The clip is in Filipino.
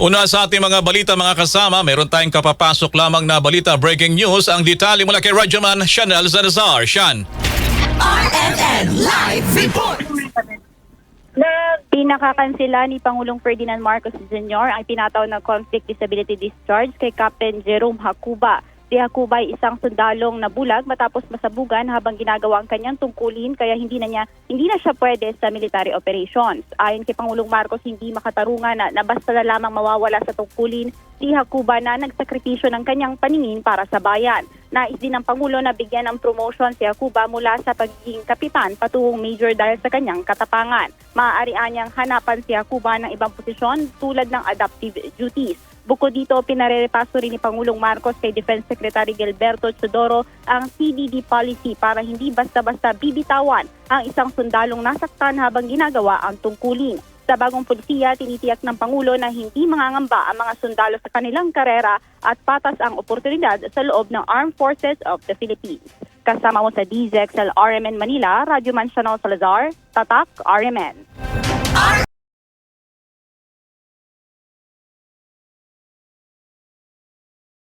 Una sa ating mga balita mga kasama, meron tayong kapapasok lamang na balita, breaking news. Ang detalye mula kay Radyoman Chanel Zanazar. Shan. RMN Live Report! Pinakakansela ni Pangulong Ferdinand Marcos Jr. ang tinatawag na conflict disability discharge kay Captain Jerome Hacuba. Si Hacuba ay isang sundalong nabulag matapos masabugan habang ginagawa ang kanyang tungkulin, kaya hindi na siya pwede sa military operations. Ayon kay Pangulong Marcos, hindi makatarungan na basta na lamang mawawala sa tungkulin si Hacuba na nagsakripisyo ng kanyang paningin para sa bayan. Nais din ng Pangulo na bigyan ng promotion si Hacuba mula sa pagiging kapitan patungong major dahil sa kanyang katapangan. Maaari niyang hanapan si Hacuba ng ibang posisyon tulad ng adaptive duties. Bukod dito, pinarerepaso rin ni Pangulong Marcos kay Defense Secretary Gilberto Chodoro ang CDD policy para hindi basta-basta bibitawan ang isang sundalong nasaktan habang ginagawa ang tungkulin. Sa bagong pulisiya, tinitiyak ng Pangulo na hindi mangangamba ang mga sundalo sa kanilang karera at patas ang oportunidad sa loob ng Armed Forces of the Philippines. Kasama mo sa DZXL RMN Manila, Radyoman Chanel Salazar, Tatak RMN.